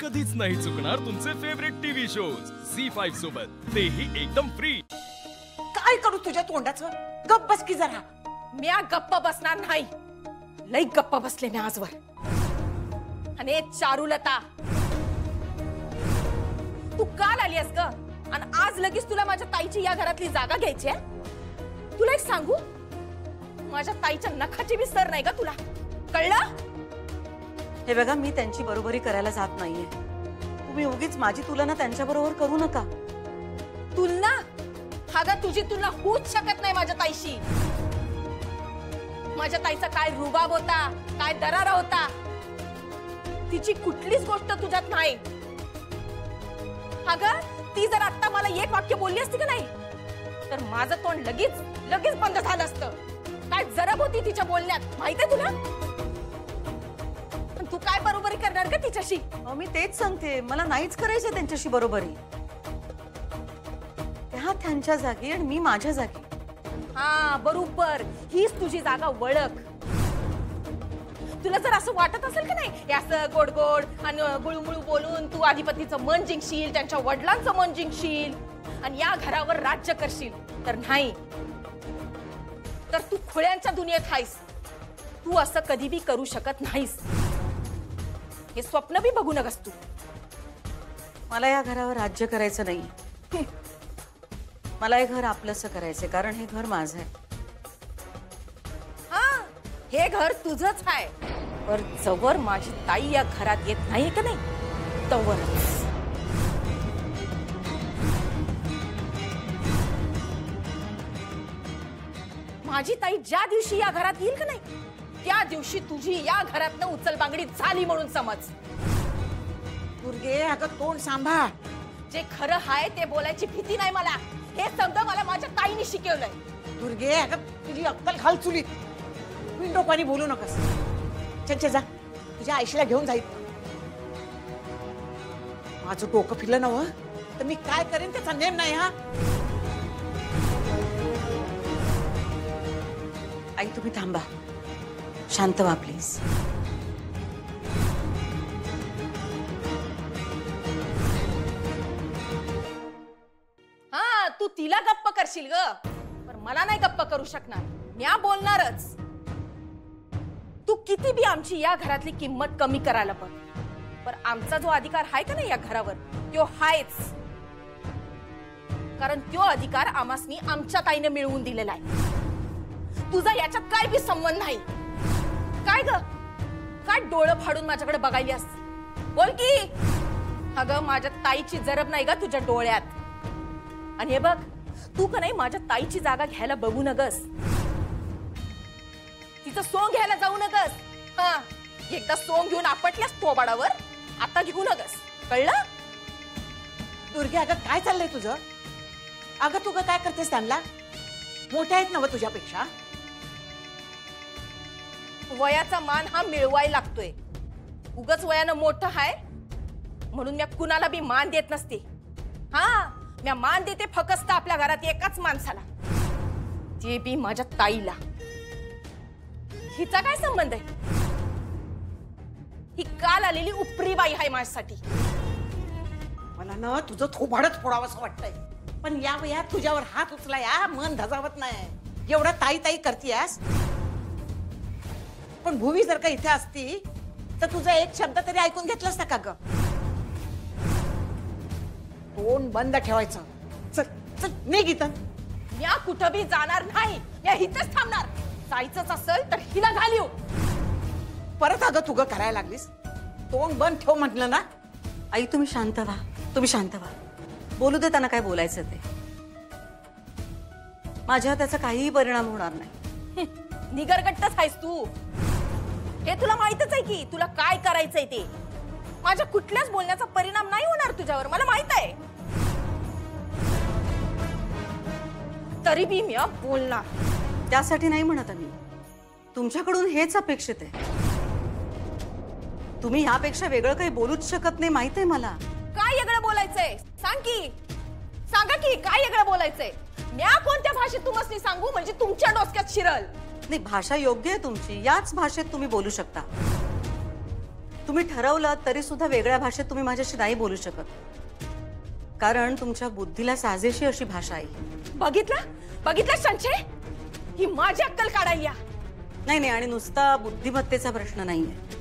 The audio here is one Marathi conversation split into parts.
कधीच नाही चुकणार तुमचे फेवरेट टीव्ही शोज झी5 सोबत, तेही एकदम फ्री। काय करू तुझ्या तोंडाचं? गप्प बस की जरा। मी गप्प बसणार नाही, लई गप्प बसले मी आजवर। आणि चारुलता, तू काल आलीस ग आणि आज लगेच तुला माझ्या ताईची या घरातली जागा घ्यायची आहे? तुला एक सांगू, माझ्या ताईच्या नखाची बी सर नाही ग तुला, कळलं? हे बघा, मी त्यांची बरोबरी करायला जात नाहीये। तुम्ही उगीच माझी तुलना त्यांच्या बरोबर करू नका। तुलना? अगं तुझी तुलना होऊच शकत नाही माझ्या ताईशी। माझ्या ताईचा काय रुबाब होता, काय दरारा होता, तिची कुठलीच गोष्ट तुझ्यात नाही। अगं ती जर आता मला एक वाक्य बोलली असती का नाही, तर माझं तोंड लगेच बंद झालं असतं। काय जरब होती तिच्या बोलण्यात, माहितीये तुला? पण तू काय बरोबरी करणार का तिच्याशी? मी तेच सांगते, मला नाहीच करायचं त्यांच्याशी बरोबरी। त्या त्यांच्या जागी आणि मी माझ्या जागी। हा बरोबर, हीच तुझी जागा वळख। तुला जर असं वाटत असेल का नाही, असं गोड गोड आणि गुळमुळू बोलून तू अधिपतीचं मन जिंकशील, त्यांच्या वडिलांचं मन जिंकशील आणि या घरावर राज्य करशील, तर नाही, तर तू खुळ्यांच्या दुनियेत आहेस। तू असं कधी बी करू शकत नाहीस, हे स्वप्न बी बघू नकस तू। मला या घरावर राज्य करायचं नाही, मला हे घर आपलंसं करायचंय, कारण हे घर माझं आहे। हा, हे घर तुझंच आहे, पर जवळ माझी ताई या घरात येत नाही का नाही, तवरच। माझी ताई ज्या दिवशी या घरात येईल का नाही, त्या दिवशी तुझी या घरातनं उचल बांगडी झाली म्हणून समज। दुर्गे, अगं तोंड सांभाळ। जे खरं आहे ते बोलायची भीती नाही मला, हे शब्द मला माझ्या ताईने शिकवलंय। दुर्गे, अगं तुझी अक्कल घाल चुलीत, विंडो पाणी बोलू नकस। चल जा, तुझ्या आईशीला घेऊन जाईल। माझं डोकं फिरलं नव तर मी काय करेन त्याचा नेम नाही। हा आई, तुम्ही थांबा, शांत व्हा प्लीज। हा, तू तिला गप्प करशील ग, पण मला नाही गप्प करू शकणार, म्या बोलणारच। तू किती बी आमची या घरातली किंमत कमी करायला बघ, पण आमचा जो अधिकार आहे का नाही या घरावर, तो हायच, कारण तो अधिकार आमासनी आमच्या ताईने मिळवून दिलेला आहे। तुझा याच्यात काय बी संबंध नाही। काय ग, काय डोळं फाडून माझ्याकडे बघायलीस? बोल की। अगं माझ्या ताईची जरब नाही ग तुझ्या डोळ्यात। आणि हे बघ, तू का नाही माझ्या ताईची जागा घ्यायला बघू नगस, तिचं सोंग घ्यायला जाऊ नगस। हा, एकदा सोंग घेऊन आपटल्यास थोबाडावर, आता घेऊ नगस, कळलं? दुर्गे, अगं काय चाललंय तुझं? अगं तू काय करतेस? त्यांना मोठ्या आहेत नव तुझ्यापेक्षा। वयाचा मान हा मिळवायला लागतोय, उगच वयानं मोठं आहे म्हणून मी कुणाला बी मान देत नसते। हा, मी मान देते फक्त आपल्या घरात एकाच माणसाला, ते बी माझ्या ताईला। हिचा काय संबंध आहे? ही काल आलेली उपरी बाई आहे माझ्यासाठी। मला ना तुझं थोबाडच फोडावंसं वाटतंय, पण या वयात तुझ्यावर हात उचलाया मन धजावत नाही। एवढा ताई ताई करतीयास, पण भूमी जर का इथे असती तर तुझा एक शब्द तरी ऐकून घेतला असता का ग? तोंड बंद ठेवायचं। चल चल निघ इथं। म्या कुठं बी जाणार नाही, या इथंच थांबणार। जायचंच असेल तर हिला घालिव। परत अगं तू ग करायला लागलीस, तोंड बंद ठेव म्हटलं ना। आई तुम्ही शांत व्हा, तुम्ही शांत व्हा, बोलू दे त्यांना काय बोलायचं ते। माझ्या त्याचा काहीही परिणाम होणार नाही। निगरगट्टच आहेस तू, हे तुला माहितच आहे की तुला काय करायचंय ते। माझ्या कुठल्याच बोलण्याचा परिणाम नाही होणार तुझ्यावर, मला माहित आहे। तरी बी मी बोलणार। त्यासाठी नाही म्हणत आम्ही, तुमच्याकडून हेच अपेक्षित आहे। तुम्ही ह्यापेक्षा वेगळं काही बोलूच शकत नाही, माहित आहे मला। काय वेगळं बोलायचंय सांग की, सांगा की काय वेगळं बोलायचंय? म्या कोणत्या भाषेत तुम्हाला सांगू म्हणजे तुमच्या डोसक्यात शिरल? नाही, भाषा योग्य आहे तुमची, याच भाषेत तुम्ही बोलू शकता। तुम्ही ठरवलं तरी सुद्धा वेगळ्या भाषेत तुम्ही माझ्याशी नाही बोलू शकत, कारण तुमच्या बुद्धीला साजेशी अशी भाषा आहे. बघितलं संशय, ही माझी अक्कल काढायला. नाही, आणि नुसता बुद्धिमत्तेचा प्रश्न नाहीये,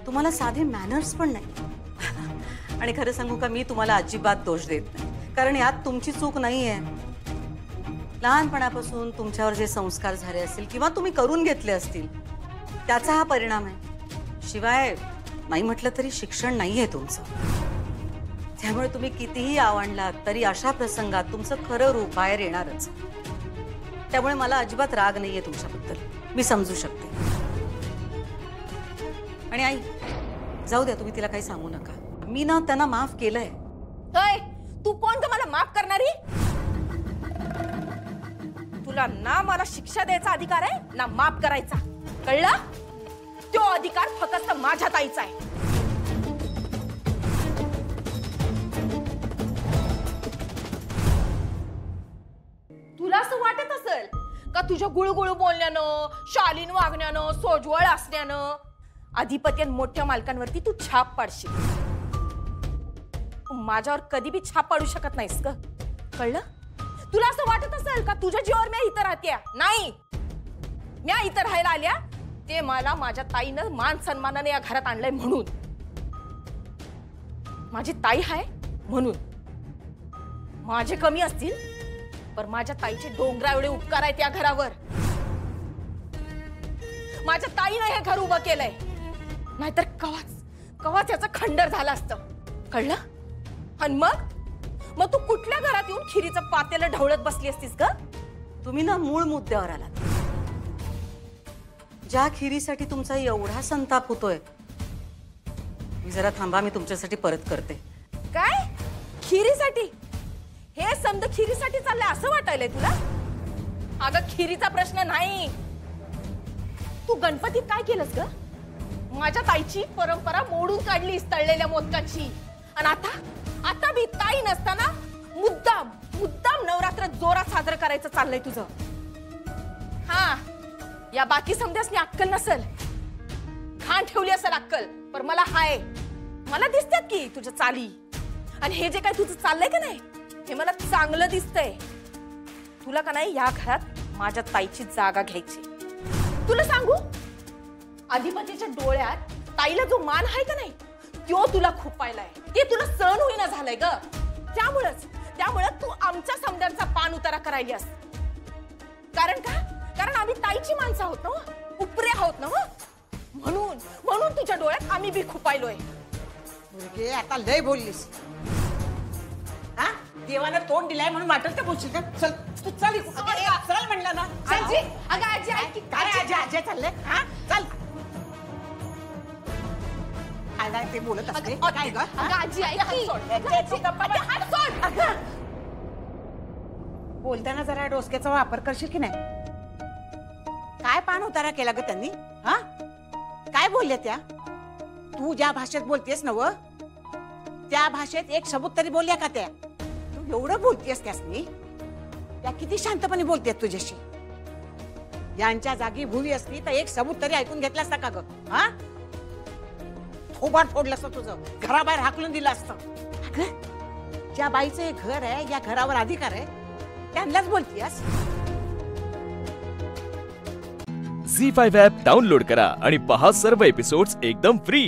तुम्हाला साधे मॅनर्स पण नाही. आणि खरं सांगू का, मी तुम्हाला अजिबात दोष देत नाही, कारण यात तुमची चूक नाहीये. लहानपणापासून तुमच्यावर जे संस्कार झाले असतील किंवा तुम्ही करून घेतले असतील त्याचा हा परिणाम आहे. शिवाय नाही म्हटलं तरी शिक्षण नाहीये तुमचं, त्यामुळे तुम्ही कितीही आवडलात तरी अशा प्रसंगात तुमचं खरं रूप बाहेर येणारच. त्यामुळे मला अजिबात राग नाहीये तुमच्याबद्दल, मी समजू शकते. आणि आई, जाऊ द्या, तुम्ही तिला काही सांगू नका. मी ना त्यांना माफ केलंय. तू कोण ग मला माफ करणारी? तुला ना मला शिक्षा द्यायचा अधिकार आहे ना माफ करायचा, कळलं? तो अधिकार फक्त माझ्या ताईचा आहे. तुला असं वाटत असेल का तुझ्या गुळगुळू बोलण्यानं, शालीन वागण्यानं, सोजवळ असण्यानं अधिपती आणि मोठ्या मालकांवरती तू छाप पाडशील? माझ्यावर कधी बी छाप पाडू शकत नाहीस ग, कळलं? तुला असं वाटत असेल का तुझ्या जीवावर मी इथं राहते? नाही, मी इथं राहायला आल्या ते मला माझ्या ताईनं मान सन्मानाने या घरात आणलंय म्हणून. माझी ताई आहे म्हणून. माझे कमी असतील पण माझ्या ताईचे डोंगरा एवढे उपकार आहेत या घरावर. माझ्या ताईनं हे घर उभं केलंय, नाहीतर कवाच याचं खंडर झालं असतं, कळलं? आणि मग तू कुठल्या घरात येऊन खिरीचं पातेलं ढवळत बसली असतीस ग? तुम्ही ना मूळ मुद्द्यावर आलात. ज्या खिरीसाठी तुमचा एवढा संताप होतोय, मी जरा थांबा, मी तुमच्यासाठी परत करते. काय खिरीसाठी? हे समज खिरीसाठी चाललंय असं वाटायलंय तुला? अगं खिरीचा प्रश्न नाही. तू गणपतीत काय केलंस ग? माझ्या ताईची परंपरा मोडून काढलीस तळलेल्या मोदकाची. आणि आता मी ताई नसताना मुद्दाम नवरात्र जोरात साजरं करायचं चाललंय तुझं. हा, या बाकी समजासनी अक्कल नसेल, घाण ठेवली असेल अक्कल, पण मला हाय. मला दिसतात की तुझ्या चाली. आणि हे जे काय तुझं चाललंय का नाही, हे मला चांगलं दिसतंय. तुला का नाही या घरात माझ्या ताईची जागा घ्यायची. तुला सांगू, अधिपतीच्या डोळ्यात ताईला जो मान आहे का नाही, तो तुला खुपायलाय. ते तुला सहन होईना झालंय ग. त्यामुळे तू आमच्या समद्यांचा पान उतारा करायलीस. कारण आम्ही ताईची माणसं आहोत ना, उपरे आहोत ना, म्हणून तुझ्या डोळ्यात आम्ही बी खुपायलोय. मुलगी, आता लय बोललीस. हा, देवानं तोंड दिलाय म्हणून वाटत तर बोलशील का? चल तू चल म्हणलं ना. आजी, अगं आजी ऐक की. काय आजी चाललंय? हा चल. काय ते बोलत असते काय ग? आजी ऐक की. बोलताना जरा डोसक्याचा वापर करशील की नाही? काय पान उतारा केला ग त्यांनी? हा, काय बोलल्या त्या? तू ज्या भाषेत बोलतेस ना, त्या भाषेत एक शब्द तरी बोलल्या का त्या? तू एवढं बोलतेस त्यासनी, त्या किती शांतपणे बोलतेस तुझ्याशी. यांच्या जागी भुवी असती तर एक सबूत तरी ऐकून घेतला असता का ग? हा, थोबाड फोडलं असतं तुझं, घराबाहेर हाकलून दिलं असतं. अगं, ज्या बाईचं हे घर आहे, या घरावर अधिकार आहे, त्यांनाच बोलतीयस. झी5 ॲप डाउनलोड करा आणि पहा सर्व एपिसोड्स एकदम फ्री.